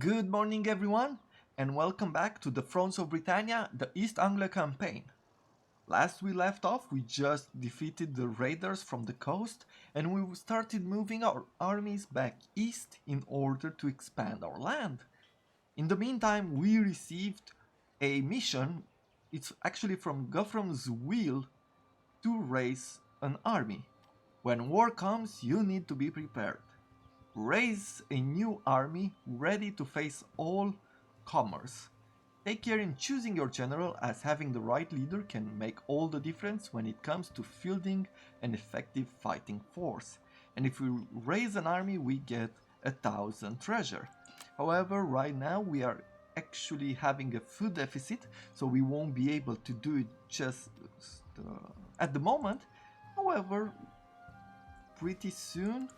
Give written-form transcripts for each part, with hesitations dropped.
Good morning everyone, and welcome back to the Fronts of Britannia, the East Engle campaign. Last we left off, we just defeated the raiders from the coast, and we started moving our armies back east in order to expand our land. In the meantime, we received a mission. It's actually from Guthrum's will to raise an army. When war comes, you need to be prepared. Raise a new army ready to face all comers. Take care in choosing your general, as having the right leader can make all the difference when it comes to fielding an effective fighting force. And if we raise an army, we get 1,000 treasure. However, right now we are actually having a food deficit, so we won't be able to do it just at the moment. However, pretty soon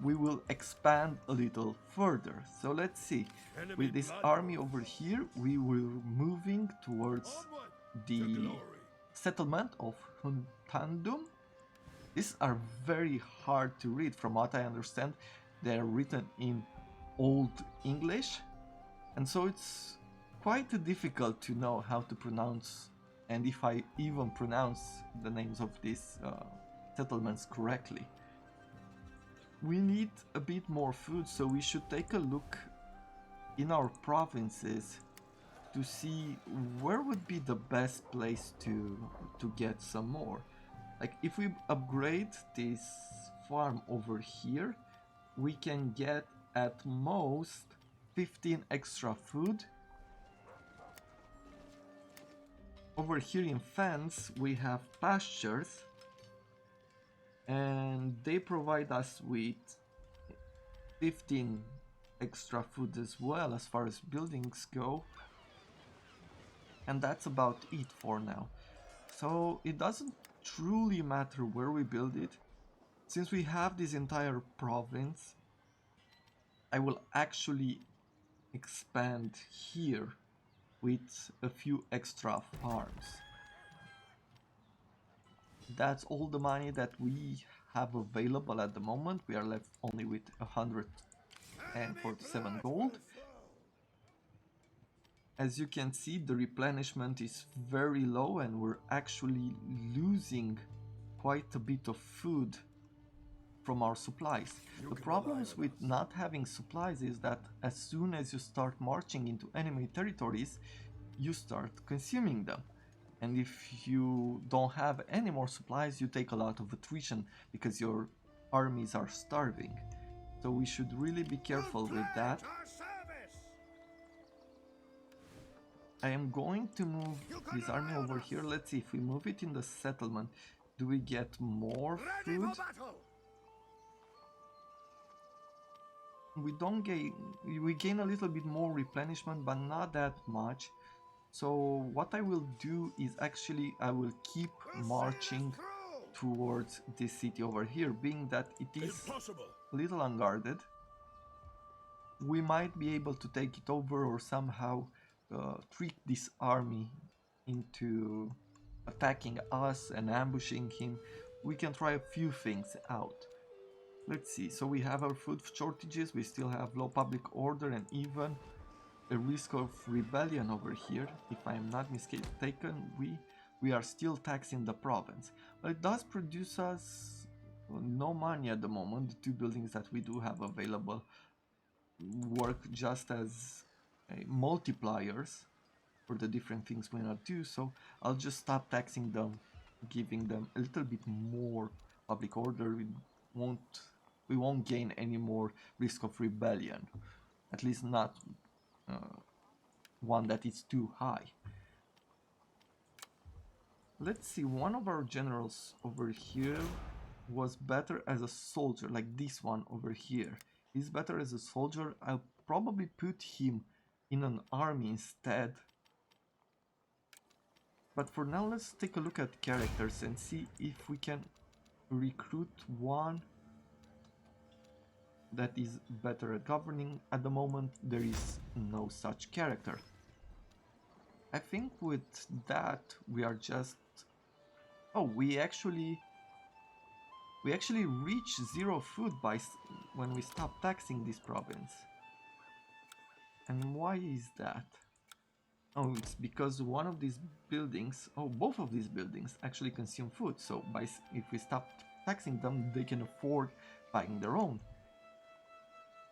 we will expand a little further. So let's see. With this army over here, we will moving towards the settlement of Huntandum. These are very hard to read. From what I understand, they're written in Old English, and so it's quite difficult to know how to pronounce, and if I even pronounce the names of these settlements correctly. We need a bit more food, so we should take a look in our provinces to see where would be the best place to get some more. Like if we upgrade this farm over here, we can get at most 15 extra food. Over here in Fens we have pastures, and they provide us with 15 extra food as well as far as buildings go, and that's about it for now. So it doesn't truly matter where we build it. Since we have this entire province, I will actually expand here with a few extra farms. That's all the money that we have available at the moment. We are left only with 147 gold. As you can see, the replenishment is very low and we're actually losing quite a bit of food from our supplies. The problems with not having supplies is that as soon as you start marching into enemy territories, you start consuming them. And if you don't have any more supplies, you take a lot of attrition because your armies are starving. So we should really be careful with that. I am going to move this army over here. Let's see, if we move it in the settlement, do we get more food? We gain a little bit more replenishment, but not that much. So what I will do is actually I will keep marching towards this city over here, being that it is a little unguarded. We might be able to take it over or somehow trick this army into attacking us and ambushing him. We can try a few things out. Let's see, so we have our food shortages, we still have low public order and even a risk of rebellion over here. If I am not mistaken, we are still taxing the province. But it does produce us no money at the moment. The two buildings that we do have available work just as multipliers for the different things we not do, so I'll just stop taxing them, giving them a little bit more public order. We won't gain any more risk of rebellion, at least not one that is too high. Let's see, one of our generals over here was better as a soldier, like this one over here. He's better as a soldier. I'll probably put him in an army instead. But for now, let's take a look at characters and see if we can recruit one that is better at governing. At the moment, there is no such character. I think with that, we are just... Oh, we actually reach 0 food when we stop taxing this province. And why is that? Oh, it's because one of these buildings, oh, both of these buildings actually consume food. So if we stop taxing them, they can afford buying their own.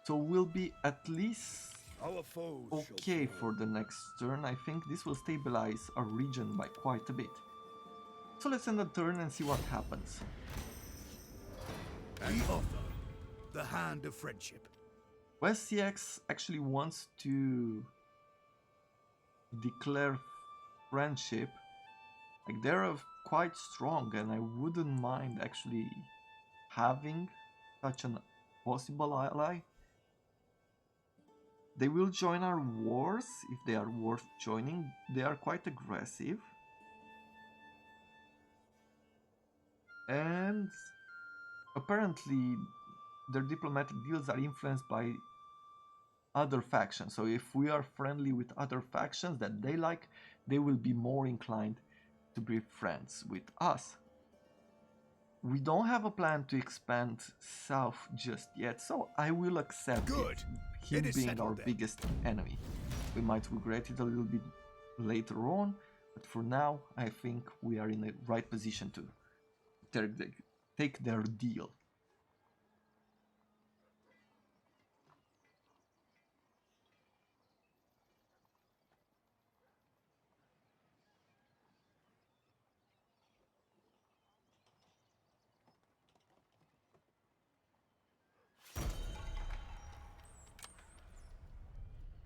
So we'll be at least okay for the next turn. I think this will stabilize our region by quite a bit. So let's end the turn and see what happens. We offer the hand of friendship. West CX actually wants to declare friendship. Like, they're quite strong, and I wouldn't mind actually having such a possible ally. They will join our wars if they are worth joining. They are quite aggressive. And apparently their diplomatic deals are influenced by other factions. So if we are friendly with other factions that they like, they will be more inclined to be friends with us. We don't have a plan to expand south just yet, so I will accept it, him being our biggest enemy. We might regret it a little bit later on, but for now I think we are in the right position to take their deal.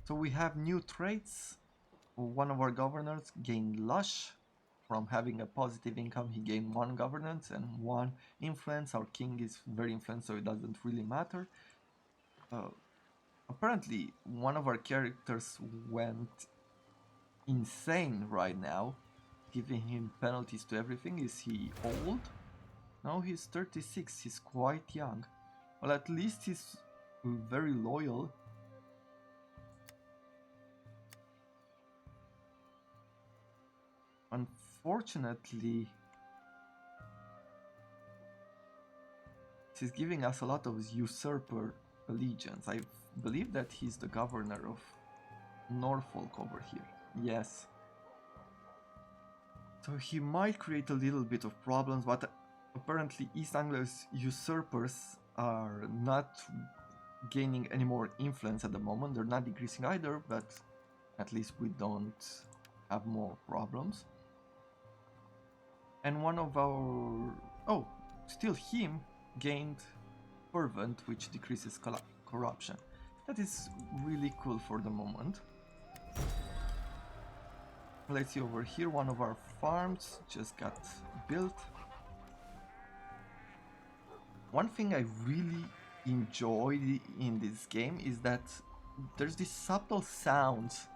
So we have new traits. One of our governors gained lush. From having a positive income, he gained 1 governance and 1 influence. Our king is very influenced, so it doesn't really matter. Apparently, one of our characters went insane right now, giving him penalties to everything. Is he old? No, he's 36. He's quite young. Well, at least he's very loyal. Unfortunately, he's giving us a lot of usurper allegiance. I believe that he's the governor of Norfolk over here. Yes. So he might create a little bit of problems, but apparently East Angle's usurpers are not gaining any more influence at the moment. They're not decreasing either, but at least we don't have more problems. And one of our... oh, still him gained fervent, which decreases corruption. That is really cool for the moment. Let's see over here, one of our farms just got built. One thing I really enjoy in this game is that there's these subtle sounds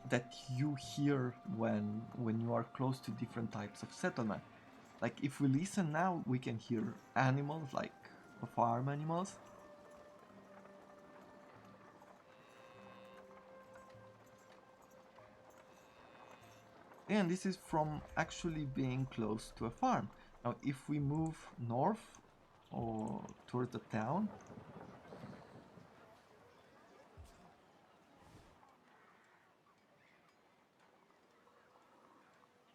that you hear when you are close to different types of settlement. Like, if we listen now, we can hear animals, like farm animals. And this is from actually being close to a farm. Now, if we move north or towards the town,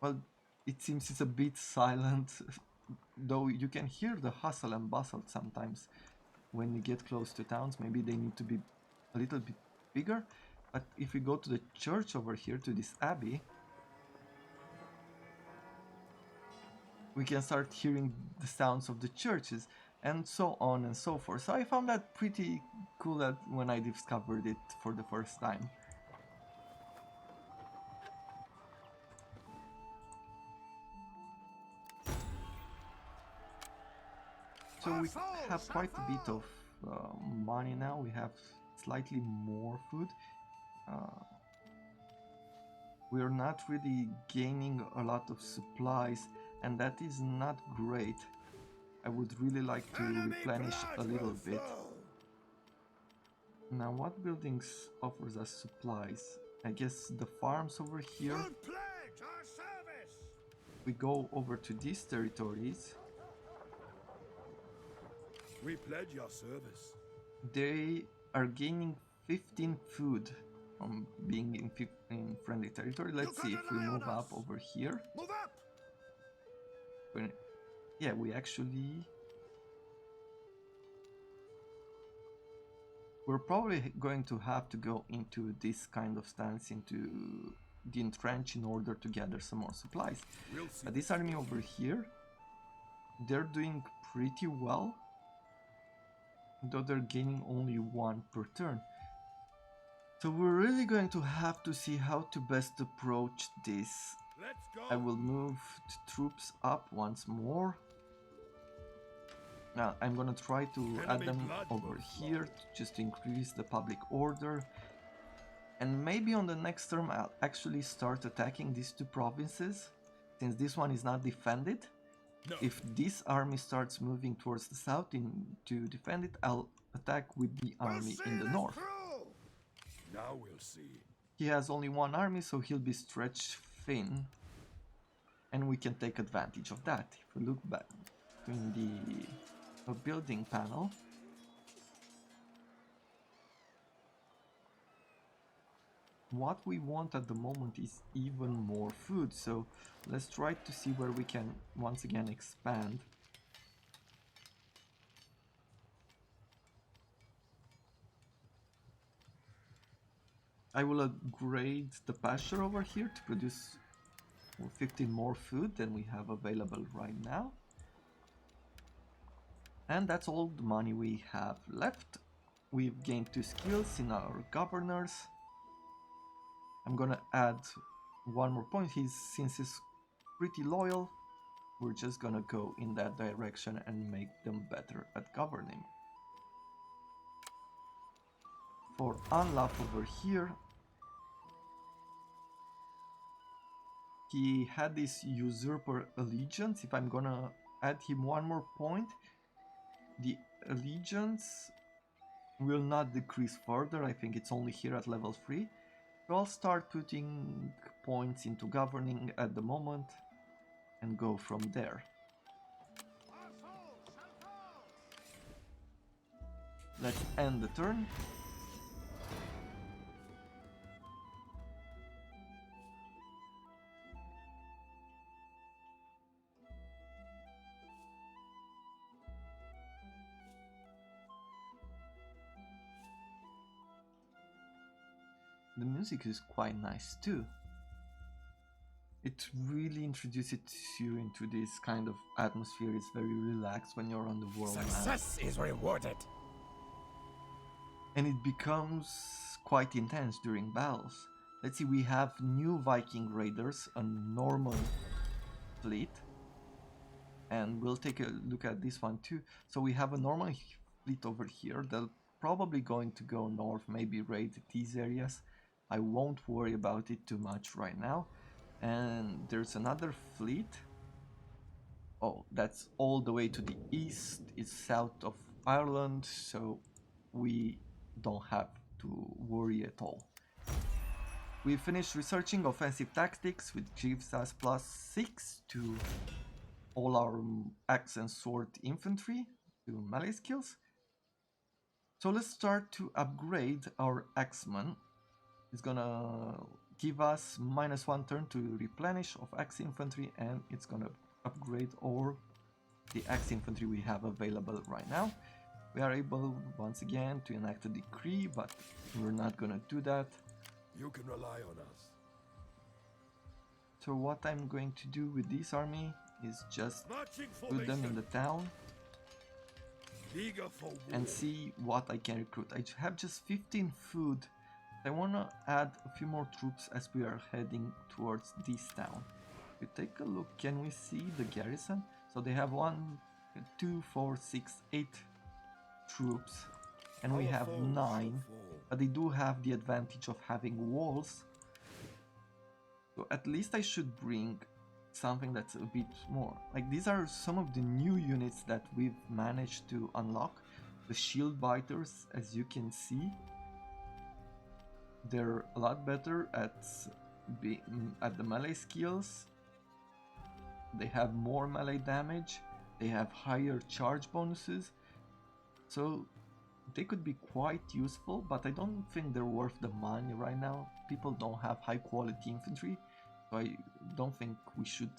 well, it seems it's a bit silent, though you can hear the hustle and bustle sometimes when you get close to towns. Maybe they need to be a little bit bigger. But if we go to the church over here, to this abbey, we can start hearing the sounds of the churches and so on and so forth. So I found that pretty cool that when I discovered it for the first time. So we have quite a bit of money now. We have slightly more food. We are not really gaining a lot of supplies, and that is not great. I would really like to replenish a little bit. Now, what buildings offers us supplies? I guess the farms over here. We go over to these territories. We pledge your service. They are gaining 15 food from being in friendly territory. Let's see if we move up over here. Move up! Yeah, we actually... We're probably going to have to go into this kind of stance, into the entrench, in order to gather some more supplies. We'll see. But this army over here, they're doing pretty well, though they're gaining only 1 per turn. So we're really going to have to see how to best approach this. Let's go! I will move the troops up once more. Now I'm gonna try to add them over here to just increase the public order. And maybe on the next turn I'll actually start attacking these 2 provinces, since this one is not defended. No. If this army starts moving towards the south to defend it, I'll attack with the army in the north. Now we'll see. He has only 1 army, so he'll be stretched thin, and we can take advantage of that. If we look back in the building panel, what we want at the moment is even more food, so let's try to see where we can once again expand. I will upgrade the pasture over here to produce 15 more food than we have available right now. And that's all the money we have left. We've gained 2 skills in our governors. I'm gonna add 1 more point. Since he's pretty loyal, we're just gonna go in that direction and make them better at governing. For Anlaf over here, he had this usurper allegiance. If I'm gonna add him 1 more point, the allegiance will not decrease further. I think it's only here at level 3. So I'll start putting points into governing at the moment and go from there. Let's end the turn. The music is quite nice too. It really introduces you into this kind of atmosphere. It's very relaxed when you're on the world map. Success is rewarded. And it becomes quite intense during battles. Let's see, we have new Viking raiders, a Norman fleet. And we'll take a look at this one too. So we have a Norman fleet over here. They're probably going to go north, maybe raid these areas. I won't worry about it too much right now. And there's another fleet. Oh, that's all the way to the east. It's south of Ireland, so we don't have to worry at all. We finished researching offensive tactics, which gives us +6 to all our axe and sword infantry, to melee skills. So let's start to upgrade our axeman. It's gonna give us -1 turn to replenish of axe infantry, and it's gonna upgrade all the axe infantry we have available right now. We are able once again to enact a decree, but we're not gonna do that. You can rely on us. So what I'm going to do with this army is just put them in the town and see what I can recruit. I have just 15 food. I want to add a few more troops as we are heading towards this town. If we take a look, can we see the garrison? So they have 1, 2, 4, 6, 8 troops, and we have 9, but they do have the advantage of having walls. So at least I should bring something that's a bit more. Like, these are some of the new units that we've managed to unlock. The shield biters, as you can see, they're a lot better at the melee skills. They have more melee damage. They have higher charge bonuses. So they could be quite useful, but I don't think they're worth the money right now. People don't have high quality infantry, so I don't think we should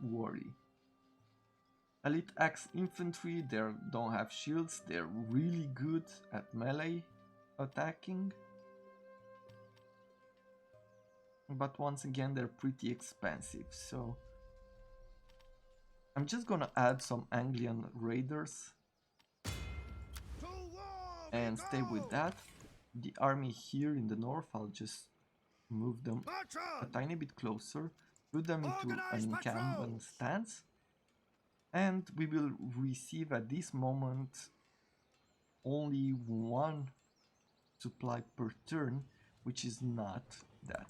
worry. Elite Axe infantry, they don't have shields, they're really good at melee attacking. But once again, they're pretty expensive, so I'm just gonna add some Anglian raiders and stay with that. The army here in the north, I'll just move them a tiny bit closer, put them into an encampment stance, and we will receive at this moment only one supply per turn, which is not that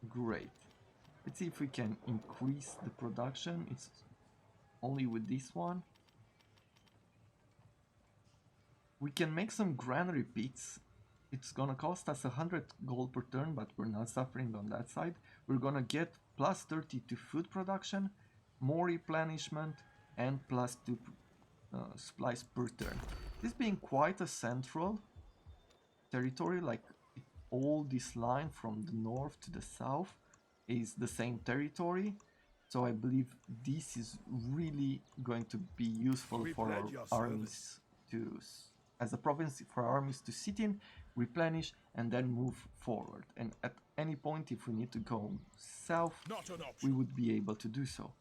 great. Let's see if we can increase the production. It's only with this one. We can make some granary pits. It's gonna cost us 100 gold per turn, but we're not suffering on that side. We're gonna get plus 30 to food production, more replenishment, and plus 2 supplies per turn. This being quite a central territory, like all this line from the north to the south is the same territory. So I believe this is really going to be useful for our armies to, as a province for our armies to sit in, replenish, and then move forward. And at any point, if we need to go south, we would be able to do so.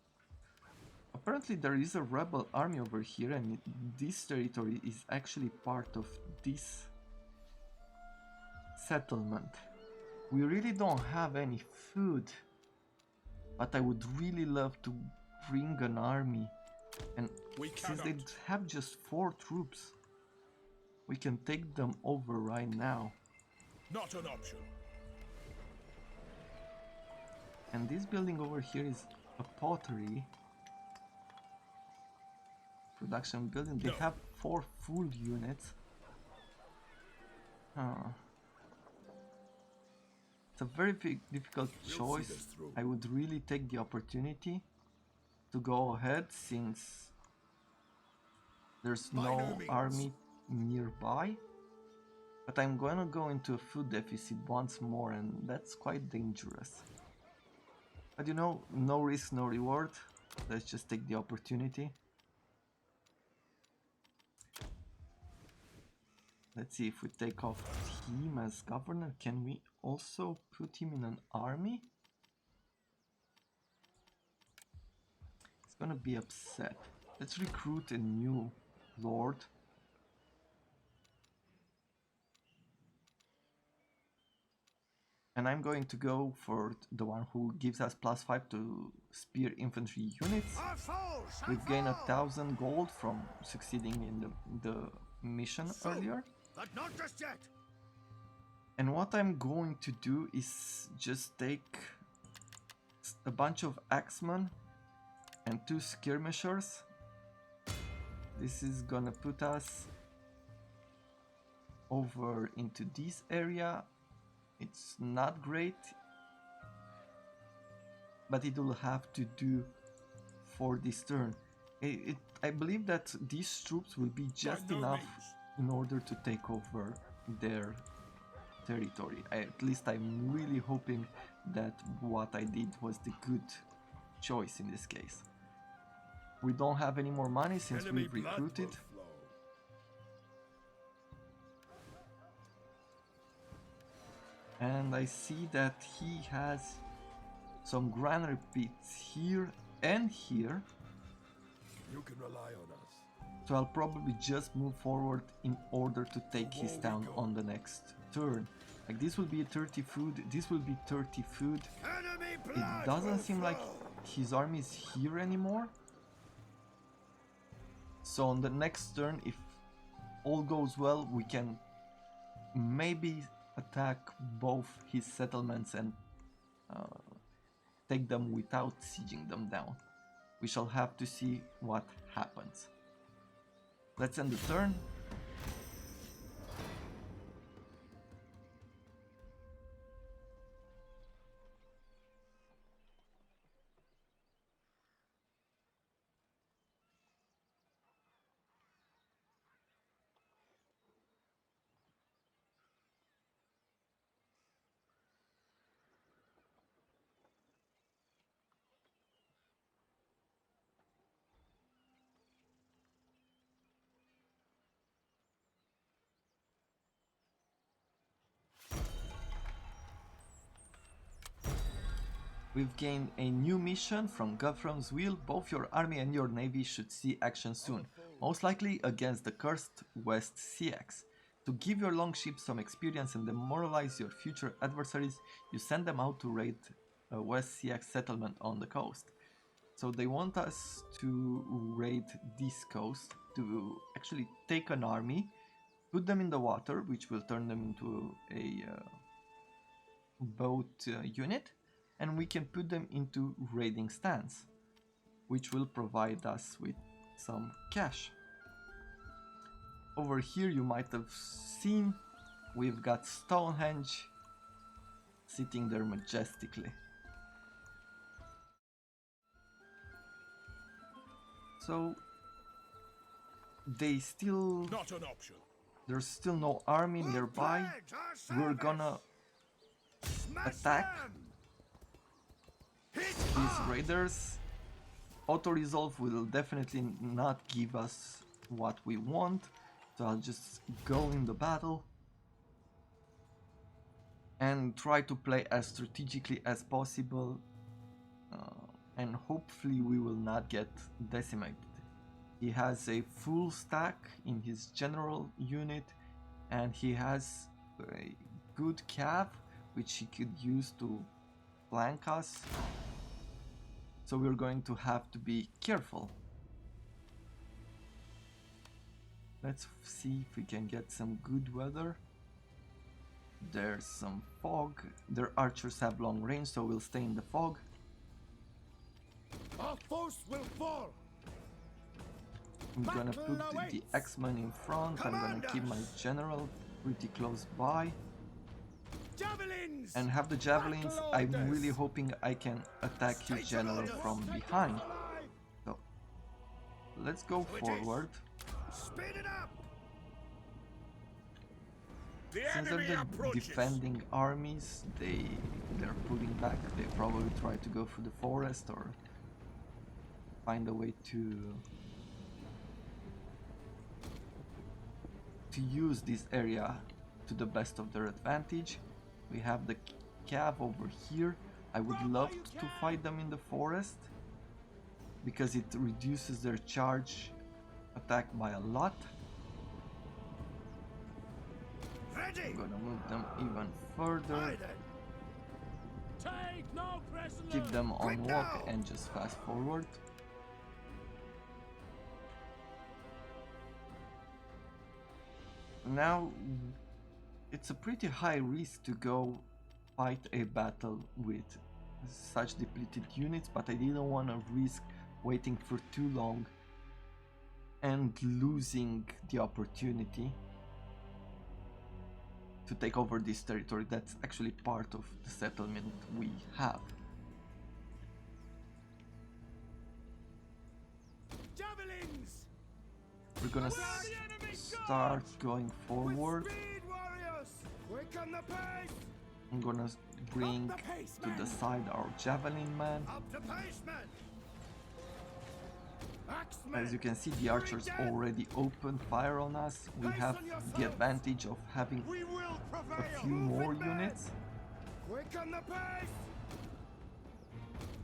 Apparently there is a rebel army over here, and this territory is actually part of this settlement. We really don't have any food, but I would really love to bring an army, and since they have just 4 troops, we can take them over right now. Not an option. And this building over here is a pottery production building. They have 4 full units. It's a very difficult choice. I would really take the opportunity to go ahead since there's no army nearby. But I'm gonna go into a food deficit once more, and that's quite dangerous. But you know, no risk, no reward. Let's just take the opportunity. Let's see if we take off him as governor. Can we also put him in an army? He's gonna be upset. Let's recruit a new lord. And I'm going to go for the one who gives us +5 to spear infantry units. We've gained 1,000 gold from succeeding in the mission earlier. But not just yet. And what I'm going to do is just take a bunch of axemen and 2 skirmishers. This is gonna put us over into this area. It's not great, but it will have to do for this turn. I believe that these troops will be just enough in order to take over their territory. At least I'm really hoping that what I did was the good choice in this case. We don't have any more money since we've recruited. And I see that he has some granary pits here and here. You can rely on us. So I'll probably just move forward in order to take his town on the next turn. Like this will be 30 food, this will be 30 food. It doesn't seem like his army is here anymore. So on the next turn, if all goes well, we can maybe attack both his settlements and take them without sieging them down. We shall have to see what happens. Let's end the turn. We've gained a new mission from Guthram's Wheel. Both your army and your navy should see action soon, most likely against the cursed West CX. To give your longships some experience and demoralize your future adversaries, you send them out to raid a West CX settlement on the coast. So they want us to raid this coast, to actually take an army, put them in the water, which will turn them into a boat unit, and we can put them into raiding stance, which will provide us with some cash. Over here you might have seen we've got Stonehenge sitting there majestically. So they still, Not an option. there's still no army nearby. We're gonna attack these raiders. Auto-resolve will definitely not give us what we want, so I'll just go in the battle and try to play as strategically as possible, and hopefully we will not get decimated. He has a full stack in his general unit, and he has a good cav which he could use to flank us, so we're going to have to be careful. Let's see if we can get some good weather. There's some fog. Their archers have long range, so we'll stay in the fog. Our force will fall. I'm gonna put the X-Men in front. I'm gonna keep my general pretty close by Javelins! and have the javelins. I'm really hoping I can attack his general from behind. So let's go forward. Speed it up! The Since they're enemy the approaches. defending armies, they're pulling back. They probably try to go through the forest or find a way to use this area to the best of their advantage. We have the cav over here. I would love to fight them in the forest because it reduces their charge attack by a lot. Ready! I'm gonna move them even further, Aye then. Take no prisoners. keep them on Quick walk now. and just fast forward. Now it's a pretty high risk to go fight a battle with such depleted units, but I didn't want to risk waiting for too long and losing the opportunity to take over this territory. That's actually part of the settlement we have. Javelins! We're gonna start going forward. Speed, warriors! Quick on the pace! I'm gonna bring to the side our javelin man. Up to pace, men! Axemen! As you can see, the archers already opened fire on us. We have the advantage of having We will a prevail! few more units, Quick on the pace!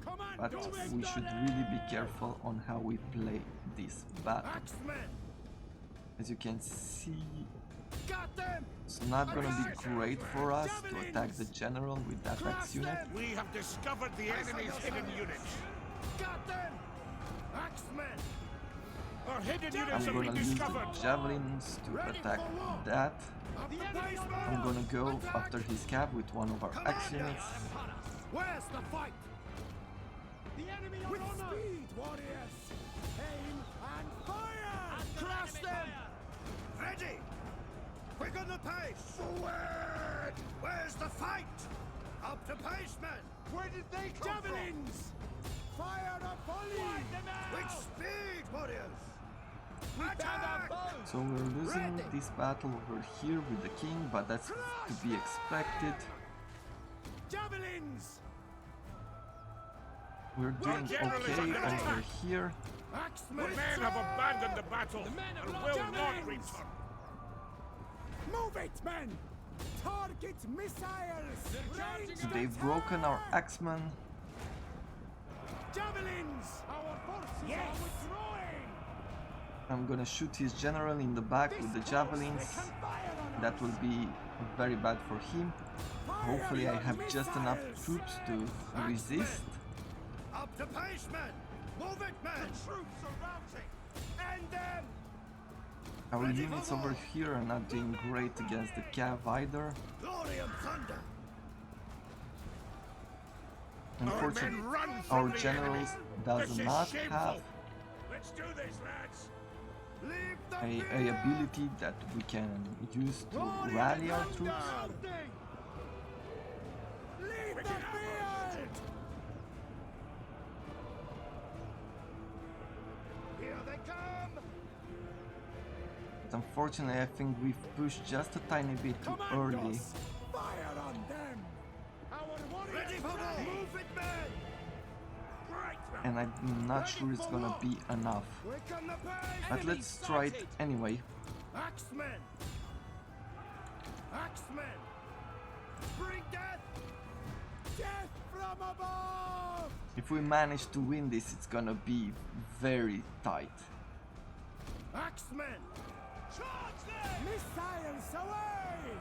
Come on, but we should really be careful on how we play this battle. Axemen! As you can see, Got them! it's not gonna be great for us to attack the general with that X unit. We have discovered the enemy's hidden units. Got them! Axemen! Our hidden units I'm have gonna been use the discovered. javelins to attack that. Up the pace, I'm gonna go after his cab with one of our X units. Where's the fight? The enemy with speed, warriors! Aim and fire! Crush them! Ready! Quick on the pace! Forward! Where's the fight? Up to pace, men! Where did they come Javelins! Fire a volley! With speed, warriors! Attack! So we're losing this battle over here with the king, but that's to be expected. Javelins! We're doing okay over here. Axemen! The men have abandoned the battle and will not return. Move it, men! Target missiles! They've broken our Axemen. Javelins! Our forces are withdrawing! I'm gonna shoot his general in the back with the javelins. That will be very bad for him. Hopefully I have just enough troops to resist. Up to pace, men! Move it, men! The troops are routing! End them! Our units over here are not doing great against the cav either. Glory and thunder! Unfortunately, our generals does not have Let's do this, lads! a ability that we can use to rally our troops. Leave the field! Here they come! But unfortunately, I think we've pushed just a tiny bit too early. Fire on them! Our warriors ready for war! Move it, men! And I'm not sure it's gonna be enough. Quicken the pace! But let's try it anyway. Axemen! Axemen! Bring death! Death from above! If we manage to win this, it's gonna be very tight. Axemen! Charge them! Missiles away!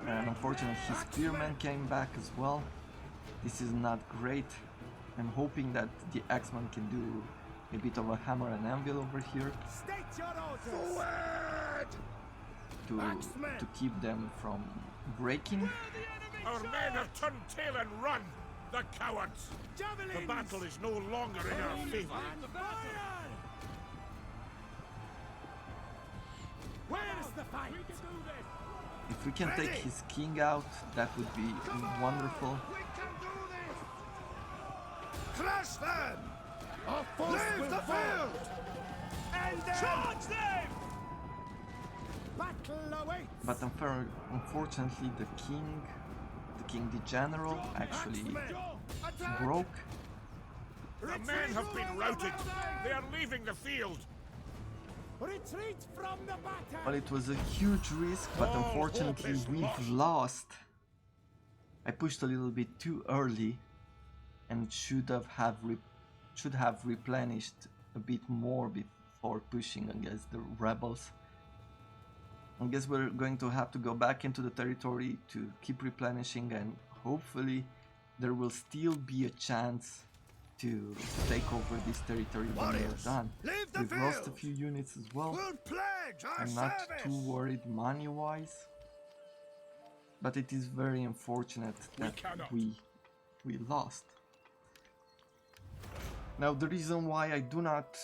And unfortunately, his spearmen came back as well. This is not great. I'm hoping that the Axeman can do a bit of a hammer and anvil over here State your orders! Forward! to keep them from breaking. Our men have turned tail and run! The cowards! Javelins! The battle is no longer in our favor. And fire! Where's the fight? We can do this! If we can take his king out, that would be wonderful. We can do this! Crush them! Our force leave the field! And charge them! Battle awaits! But unfortunately, the general actually broke. The men have been routed. They are leaving the field. Retreat from the battle! Well, it was a huge risk, but All unfortunately hope is we've lost. I pushed a little bit too early, and should have replenished a bit more before pushing against the rebels. I guess we're going to have to go back into the territory to keep replenishing, and hopefully there will still be a chance to take over this territory when we're done. We've lost a few units as well. We'll pledge our I'm not service. too worried money-wise, but it is very unfortunate that we lost. Now, the reason why I do not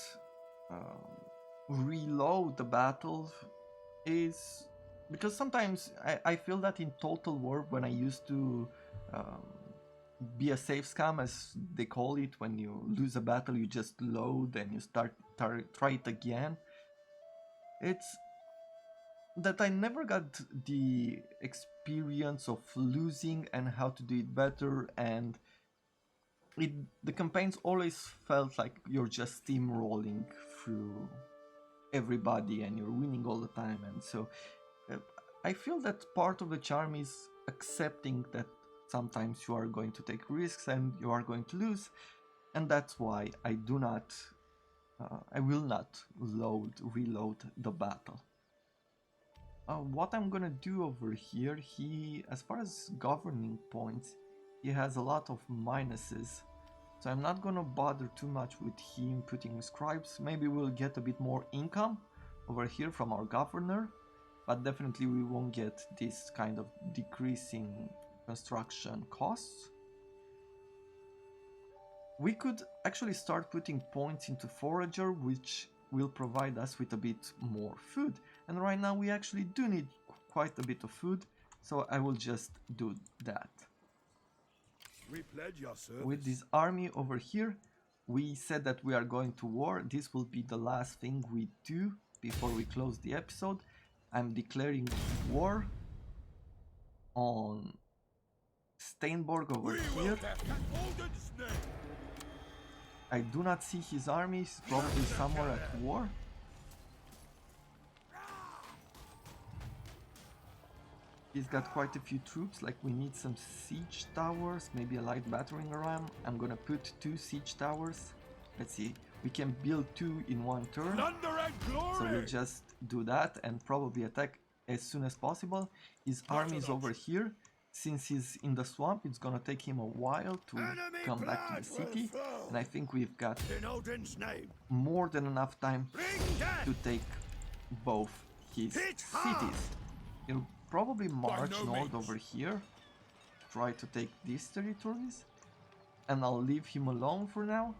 reload the battle is because sometimes I feel that in Total War, when I used to be a safe scam, as they call it, when you lose a battle you just load and you try it again, it's that I never got the experience of losing and how to do it better, and the campaigns always felt like you're just steamrolling through everybody and you're winning all the time. And so I feel that part of the charm is accepting that sometimes you are going to take risks and you are going to lose, and that's why I will not reload the battle. What I'm gonna do over here, as far as governing points, he has a lot of minuses, so I'm not gonna bother too much with him putting scribes. Maybe we'll get a bit more income over here from our governor, but definitely we won't get this kind of decreasing construction costs. We could actually start putting points into forager, which will provide us with a bit more food, and right now we actually do need quite a bit of food, so I will just do that. We pledge your service. With this army over here, we said that we are going to war. This will be the last thing we do before we close the episode. I'm declaring war on Steinborg over here. I do not see his army, he's probably somewhere at war. He's got quite a few troops, like we need some siege towers, maybe a light battering ram. I'm gonna put 2 siege towers. Let's see, we can build 2 in one turn. Thunder and glory! So we'll just do that and probably attack as soon as possible. His army is over here. Since he's in the swamp, it's gonna take him a while to come back to the city. And I think we've got In Odin's name. more than enough time Bring death. to take both his Hit hard. cities. He'll probably march no north means. over here, try to take these territories, and I'll leave him alone for now.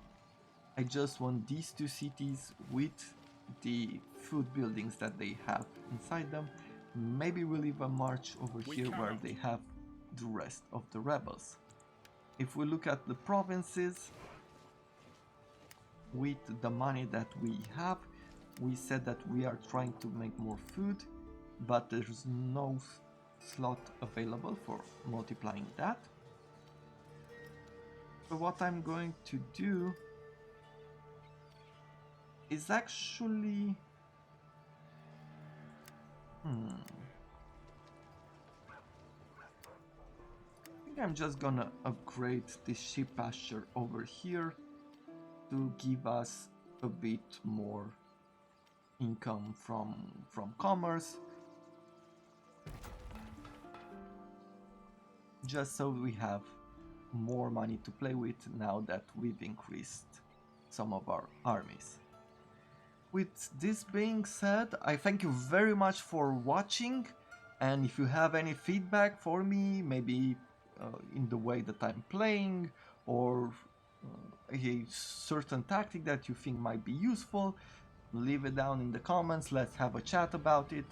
I just want these 2 cities with the food buildings that they have inside them. Maybe we'll even march over here where cannot. they have the rest of the rebels. If we look at the provinces, with the money that we have, we said that we are trying to make more food, but there's no slot available for multiplying that. So what I'm going to do is actually I think I'm just gonna upgrade this sheep pasture over here to give us a bit more income from commerce, just so we have more money to play with now that we've increased some of our armies. With this being said, I thank you very much for watching, and if you have any feedback for me, maybe in the way that I'm playing, or a certain tactic that you think might be useful, leave it down in the comments, let's have a chat about it.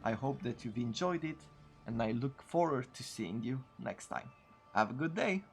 I hope that you've enjoyed it, and I look forward to seeing you next time. Have a good day!